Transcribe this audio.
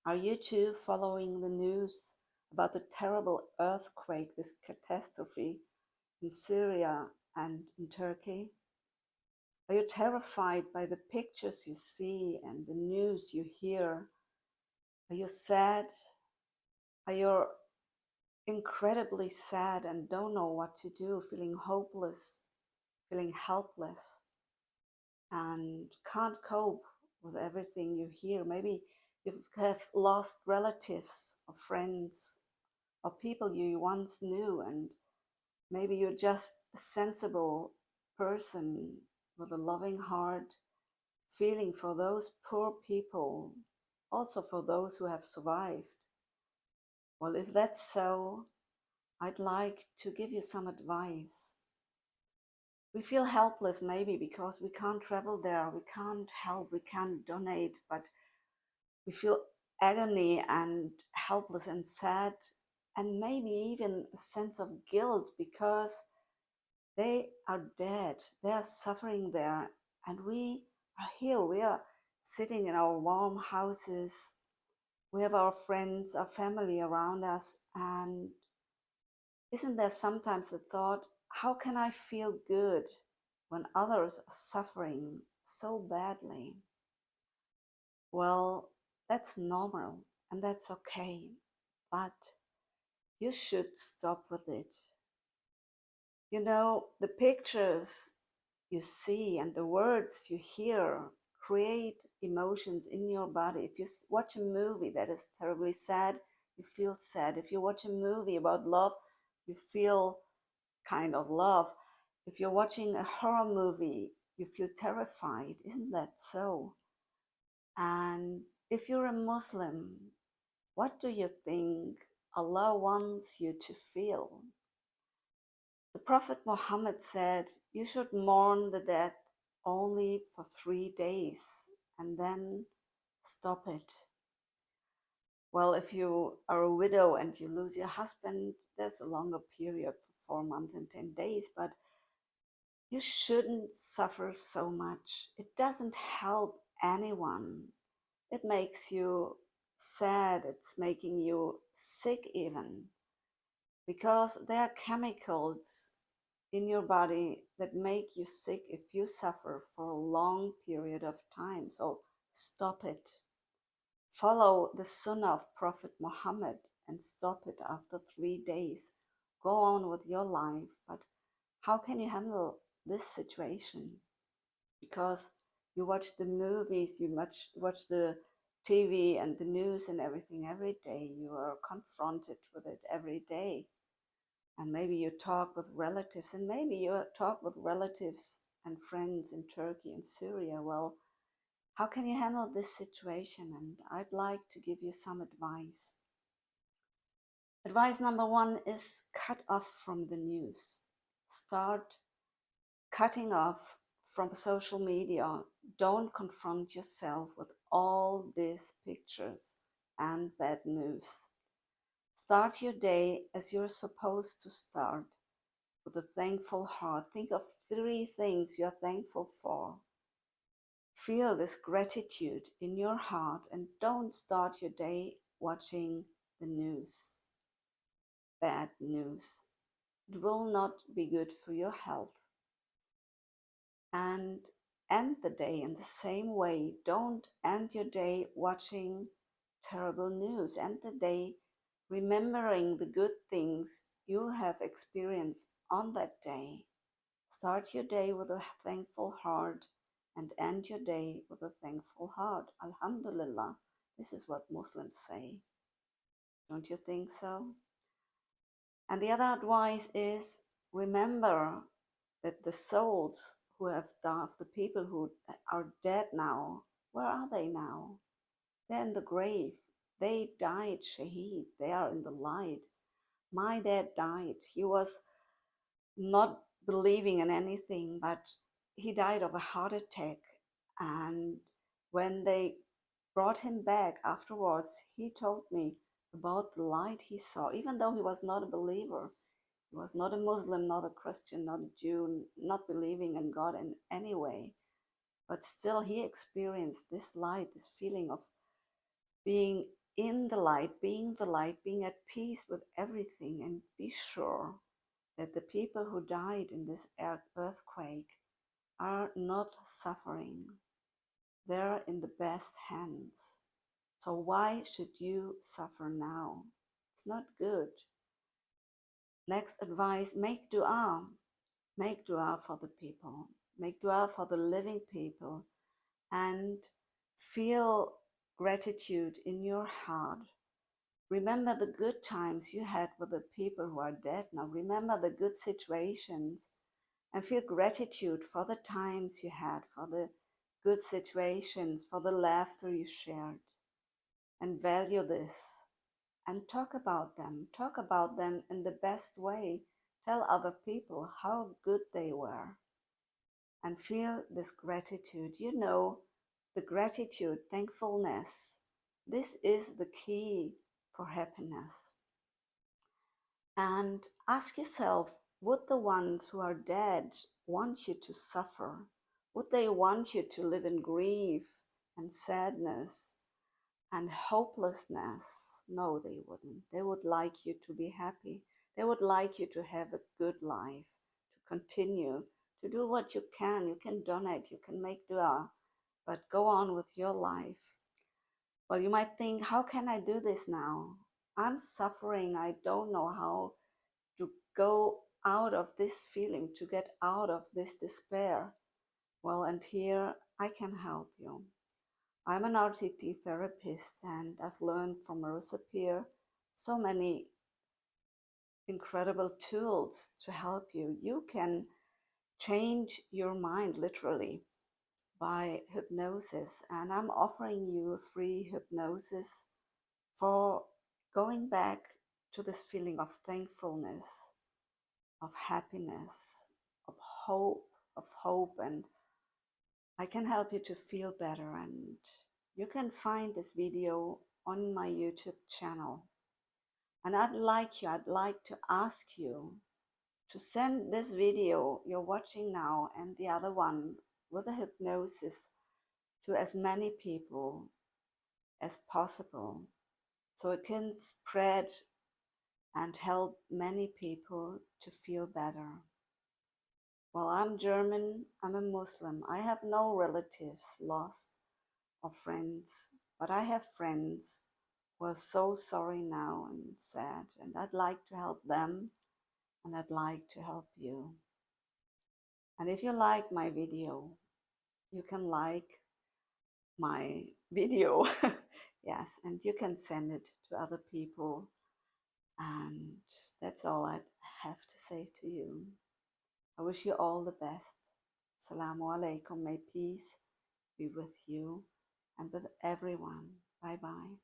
Are you too following the news about the terrible earthquake, this catastrophe in Syria and in Turkey? Are you terrified by the pictures you see and the news you hear? Are you sad? Are you incredibly sad and don't know what to do, feeling hopeless, feeling helpless, and can't cope with everything you hear? Maybe you have lost relatives or friends or people you once knew, and maybe you're just a sensible person with a loving heart, feeling for those poor people, also for those who have survived. Well, if that's so, I'd like to give you some advice. We feel helpless maybe because we can't travel there, we can't help, we can't donate, but we feel agony and helpless and sad, and maybe even a sense of guilt because they are dead, they are suffering there, and we are here, we are sitting in our warm houses, we have our friends, our family around us, and isn't there sometimes the thought, how can I feel good when others are suffering so badly? Well, that's normal and that's okay, but you should stop with it. You know, the pictures you see and the words you hear create emotions in your body. If you watch a movie that is terribly sad, you feel sad. If you watch a movie about love, you feel kind of love. If you're watching a horror movie, you feel terrified. Isn't that so? And if you're a Muslim, what do you think Allah wants you to feel? The Prophet Muhammad said, you should mourn the dead only for 3 days and then stop it. Well, if you are a widow and you lose your husband, there's a longer period for 4 months and 10 days, but you shouldn't suffer so much. It doesn't help anyone. It makes you sad, it's making you sick even, because there are chemicals in your body that make you sick if you suffer for a long period of time. So stop it. Follow the sunnah of Prophet Muhammad and stop it after 3 days. Go on with your life. But how can you handle this situation? Because you watch the movies, you watch the TV and the news and everything every day. You are confronted with it every day. And maybe you talk with relatives, and maybe you talk with relatives and friends in Turkey and Syria. Well, how can you handle this situation? And I'd like to give you some advice. Advice number one is cut off from the news. Start cutting off from social media. Don't confront yourself with all these pictures and bad news. Start your day as you're supposed to start, with a thankful heart. Think of 3 things you're thankful for. Feel this gratitude in your heart and don't start your day watching the news, bad news. It will not be good for your health. And end the day in the same way. Don't end your day watching terrible news. End the day remembering the good things you have experienced on that day. Start your day with a thankful heart and end your day with a thankful heart. Alhamdulillah. This is what Muslims say. Don't you think so? And the other advice is, remember that the souls who have died, the people who are dead now, where are they now? They're in the grave. They died shaheed. They are in the light. My dad died. He was not believing in anything, but he died of a heart attack. And when they brought him back afterwards, he told me about the light he saw, even though he was not a believer. He was not a Muslim, not a Christian, not a Jew, not believing in God in any way. But still, he experienced this light, this feeling of being in the light, being at peace with everything, and be sure that the people who died in this earthquake are not suffering. They're in the best hands. So why should you suffer now? It's not good. Next advice, make dua. Make dua for the people. Make dua for the living people, and feel gratitude in your heart. Remember the good times you had with the people who are dead now. Remember the good situations and feel gratitude for the times you had, for the good situations, for the laughter you shared. And value this and talk about them. Talk about them in the best way. Tell other people how good they were and feel this gratitude. You know, the gratitude, thankfulness, this is the key for happiness. And ask yourself, would the ones who are dead want you to suffer? Would they want you to live in grief and sadness and hopelessness? No, they wouldn't. They would like you to be happy. They would like you to have a good life, to continue to do what you can. You can donate, you can make dua, but go on with your life. Well, you might think, how can I do this now? I'm suffering. I don't know how to go out of this feeling, to get out of this despair. Well, and here I can help you. I'm an RTT therapist, and I've learned from Marissa Peer so many incredible tools to help you. You can change your mind literally by hypnosis, and I'm offering you a free hypnosis for going back to this feeling of thankfulness, of happiness, of hope, and I can help you to feel better. And you can find this video on my YouTube channel. And I'd like to ask you to send this video you're watching now and the other one with a hypnosis to as many people as possible, so it can spread and help many people to feel better. Well, I'm German, I'm a Muslim. I have no relatives lost or friends, but I have friends who are so sorry now and sad, and I'd like to help them, and I'd like to help you. And if you like my video, you can like my video. Yes, and you can send it to other people. And that's all I have to say to you. I wish you all the best. Assalamu alaikum. May peace be with you and with everyone. Bye bye.